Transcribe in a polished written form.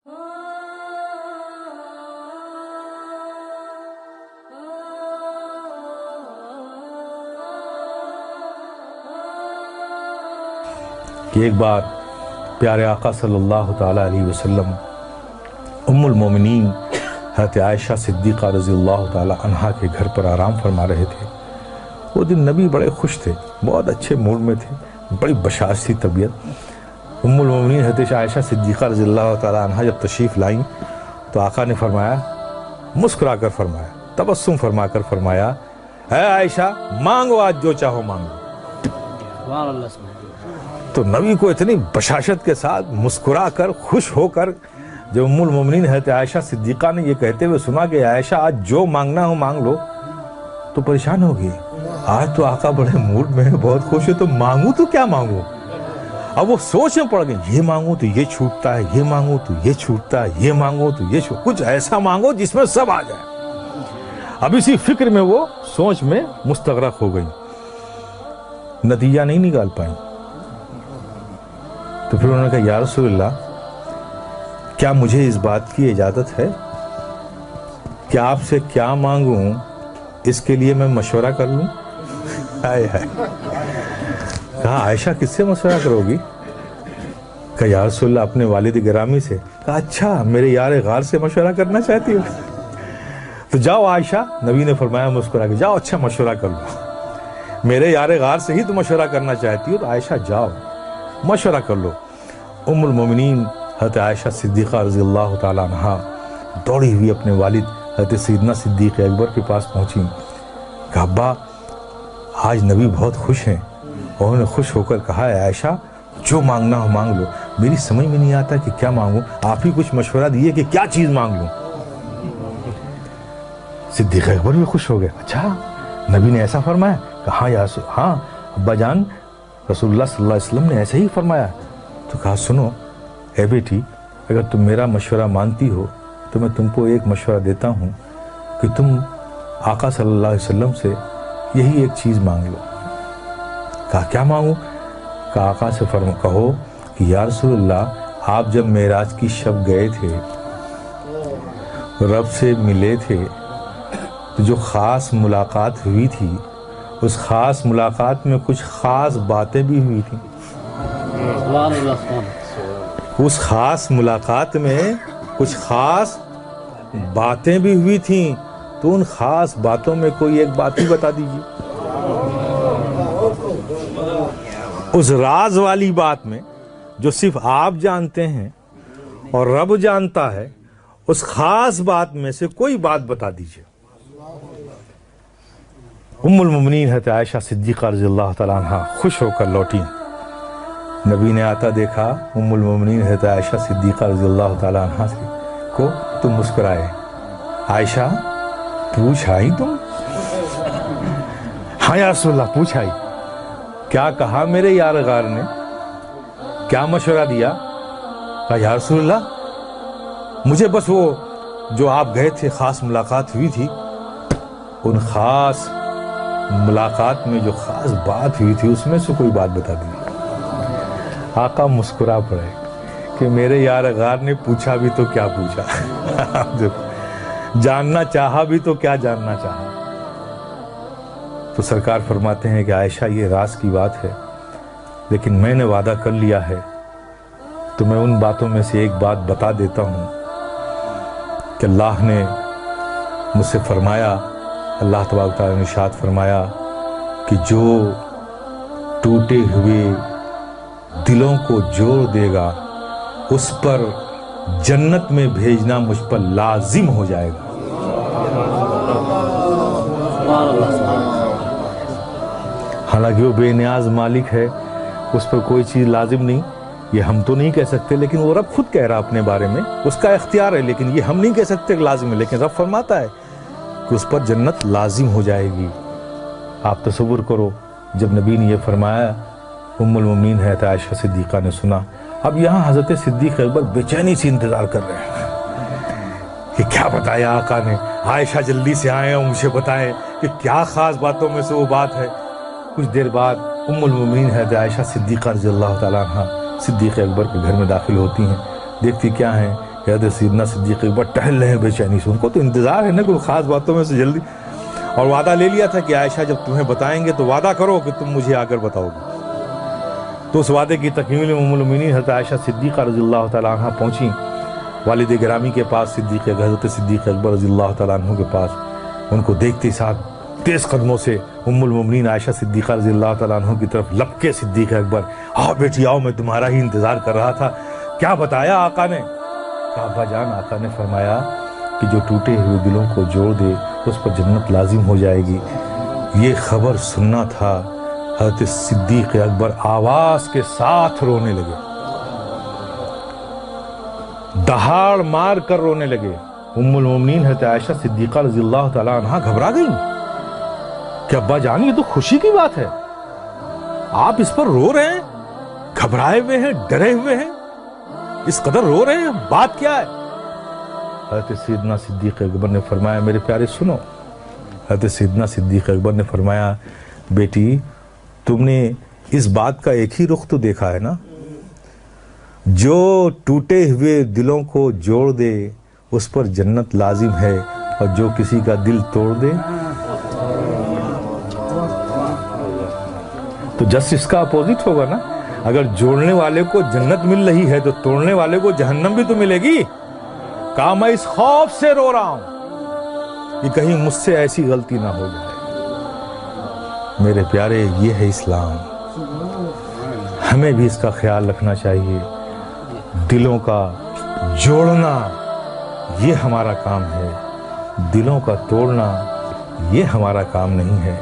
کہ ایک بار پیارے آقا صلی اللہ تعالیٰ علیہ وسلم ام المومنین حضرت عائشہ صدیقہ رضی اللہ تعالیٰ عنہا کے گھر پر آرام فرما رہے تھے۔ وہ دن نبی بڑے خوش تھے، بہت اچھے موڈ میں تھے، بڑی بشاش تھی طبیعت۔ ام المومنین حضرت عائشہ صدیقہ رضی اللہ تعالیٰ عنہا جب تشریف لائیں تو آقا نے فرمایا، مسکرا کر فرمایا، تبسم فرما کر فرمایا، اے عائشہ مانگو آج جو چاہو مانگو۔ سبحان اللہ سبحان اللہ۔ تو نبی کو اتنی بشاشت کے ساتھ مسکرا کر خوش ہو کر جب ام المومنین حضرت عائشہ صدیقہ نے یہ کہتے ہوئے سنا کہ عائشہ آج جو مانگنا ہو مانگ لو، تو پریشان ہوگی۔ آج تو آقا بڑے موڈ میں بہت خوش ہے، تو مانگوں تو کیا مانگوں؟ اب وہ سوچ میں پڑ گئے، یہ مانگوں تو یہ چھوٹتا ہے، یہ مانگوں تو یہ چھوٹتا ہے، یہ مانگوں تو یہ چھوٹتا ہے، کچھ ایسا مانگو جس میں سب آ جائے۔ اب اسی فکر میں وہ سوچ میں مستغرق ہو گئی، نتیجہ نہیں نکال پائیں۔ تو پھر انہوں نے کہا، یا رسول اللہ کیا مجھے اس بات کی اجازت ہے کہ آپ سے کیا مانگوں اس کے لیے میں مشورہ کر لوں؟ ہائے ہائے۔ کہا عائشہ کس سے مشورہ کرو گی؟ کہا یا رسول اللہ اپنے والد گرامی سے۔ کہا اچھا میرے یار غار سے مشورہ کرنا چاہتی ہو؟ تو جاؤ عائشہ، نبی نے فرمایا مسکرا کے، جاؤ اچھا مشورہ کر لو، میرے یار غار سے ہی تو مشورہ کرنا چاہتی ہو تو عائشہ جاؤ مشورہ کر لو۔ ام المومنین حضرت عائشہ صدیقہ رضی اللہ تعالیٰ عنہا دوڑی ہوئی اپنے والد حضرت سیدنا صدیق اکبر کے پاس پہنچی۔ کہا ابا آج نبی بہت خوش ہیں، اور انہوں نے خوش ہو کر کہا ہے عائشہ جو مانگنا ہو مانگ لو، میری سمجھ میں نہیں آتا کہ کیا مانگوں، آپ ہی کچھ مشورہ دیے کہ کیا چیز مانگ لوں۔ صدیق اکبر بھی خوش ہو گئے، اچھا نبی نے ایسا فرمایا؟ کہا ہاں ابا جان رسول اللہ صلی اللہ علیہ وسلم نے ایسے ہی فرمایا۔ تو کہا سنو اے بیٹی، اگر تم میرا مشورہ مانتی ہو تو میں تم کو ایک مشورہ دیتا ہوں کہ تم آقا صلی اللہ علیہ وسلم سے یہی ایک چیز مانگ لو۔ کہا کیا مانگوں؟ کہا آقا سے کہو کہ یا رسول اللہ آپ جب معراج کی شب گئے تھے، رب سے ملے تھے، تو جو خاص ملاقات ہوئی تھی اس خاص ملاقات میں کچھ خاص باتیں بھی ہوئی تھیں۔ اس خاص ملاقات میں کچھ خاص باتیں بھی ہوئی تھیں، تو ان خاص باتوں میں کوئی ایک بات ہی بتا دیجیے۔ اس راز والی بات میں جو صرف آپ جانتے ہیں اور رب جانتا ہے، اس خاص بات میں سے کوئی بات بتا دیجیے۔ ام المومنین حضرت عائشہ صدیقہ رضی اللہ تعالیٰ عنہ خوش ہو کر لوٹی۔ نبی نے آتا دیکھا ام المومنین حضرت عائشہ صدیقہ رضی اللہ تعالیٰ عنہ کو تو مسکرائے، عائشہ پوچھ آئی تم؟ ہاں یا رسول اللہ پوچھ آئی۔ کیا کہا میرے یار غار نے؟ کیا مشورہ دیا؟ کہا یا رسول اللہ مجھے بس وہ جو آپ گئے تھے خاص ملاقات ہوئی تھی، ان خاص ملاقات میں جو خاص بات ہوئی تھی اس میں سے کوئی بات بتا دی۔ آقا مسکرا پڑے کہ میرے یار غار نے پوچھا بھی تو کیا پوچھا، جاننا چاہا بھی تو کیا جاننا چاہا۔ تو سرکار فرماتے ہیں کہ عائشہ یہ راز کی بات ہے، لیکن میں نے وعدہ کر لیا ہے تو میں ان باتوں میں سے ایک بات بتا دیتا ہوں کہ اللہ نے مجھ سے فرمایا، اللہ تبارک تعالیٰ نے ارشاد فرمایا کہ جو ٹوٹے ہوئے دلوں کو جوڑ دے گا اس پر جنت میں بھیجنا مجھ پر لازم ہو جائے گا۔ حالانکہ وہ بے نیاز مالک ہے، اس پر کوئی چیز لازم نہیں، یہ ہم تو نہیں کہہ سکتے، لیکن وہ رب خود کہہ رہا اپنے بارے میں، اس کا اختیار ہے، لیکن یہ ہم نہیں کہہ سکتے کہ لازم ہے، لیکن رب فرماتا ہے کہ اس پر جنت لازم ہو جائے گی۔ آپ تصور کرو جب نبی نے یہ فرمایا، ام المومنین حضرت عائشہ صدیقہ نے سنا۔ اب یہاں حضرت صدیق اکبر بے چینی سے انتظار کر رہے ہیں کہ کیا بتایا آقا نے، عائشہ جلدی سے آئیں اور مجھے بتائیں کہ کیا خاص باتوں میں سے وہ بات ہے۔ کچھ دیر بعد ام المومنین حضرت عائشہ صدیقہ رضی اللہ تعالیٰ عنہ صدیق اکبر کے گھر میں داخل ہوتی ہیں، دیکھتی کیا ہیں کہ حضرت سیدنا صدیق اکبر ٹہل رہے ہیں بے چینی سے، ان کو تو انتظار ہے نا کوئی خاص باتوں میں سے جلدی، اور وعدہ لے لیا تھا کہ عائشہ جب تمہیں بتائیں گے تو وعدہ کرو کہ تم مجھے آ کر بتاؤ گے۔ تو اس وعدے کی تکمیل ام المؤمنین حضرت عائشہ صدیقہ رضی اللہ تعالیٰ عنہ پہنچیں والد گرامی کے پاس، حضرت صدیق اکبر رضی اللہ تعالیٰ عنہ کے پاس۔ ان کو دیکھتے ہی ساتھ تیز قدموں سے ام المؤمنین عائشہ صدیقہ رضی اللہ تعالیٰ عنہ کی طرف لپکے صدیق اکبر، آؤ بیٹی آؤ، میں تمہارا ہی انتظار کر رہا تھا۔ کیا بتایا آقا نے؟ کہا ابا جان، آقا نے فرمایا کہ جو ٹوٹے ہوئے دلوں کو جوڑ دے اس پر جنت لازم ہو جائے گی۔ یہ خبر سننا تھا، حضرت صدیق اکبر آواز کے ساتھ رونے لگے، دہاڑ مار کر رونے لگے۔ ام المؤمنین حضرت عائشہ صدیقہ رضی اللہ تعالیٰ عنہ گھبرا گئیں کہ ابا جان یہ تو خوشی کی بات ہے، آپ اس پر رو رہے ہیں، گھبرائے ہوئے ہیں، ڈرے ہوئے ہیں، اس قدر رو رہے ہیں، بات کیا ہے؟ حضرت سیدنا صدیق اکبر نے فرمایا میرے پیارے سنو۔ حضرت سیدنا صدیق اکبر نے فرمایا بیٹی تم نے اس بات کا ایک ہی رخ تو دیکھا ہے نا، جو ٹوٹے ہوئے دلوں کو جوڑ دے اس پر جنت لازم ہے، اور جو کسی کا دل توڑ دے تو جسٹ اس کا اپوزٹ ہوگا نا۔ اگر جوڑنے والے کو جنت مل رہی ہے تو توڑنے والے کو جہنم بھی تو ملے گی۔ کہا میں اس خوف سے رو رہا ہوں کہ کہیں مجھ سے ایسی غلطی نہ ہو جائے۔ میرے پیارے یہ ہے اسلام، ہمیں بھی اس کا خیال رکھنا چاہیے۔ دلوں کا جوڑنا یہ ہمارا کام ہے، دلوں کا توڑنا یہ ہمارا کام نہیں ہے۔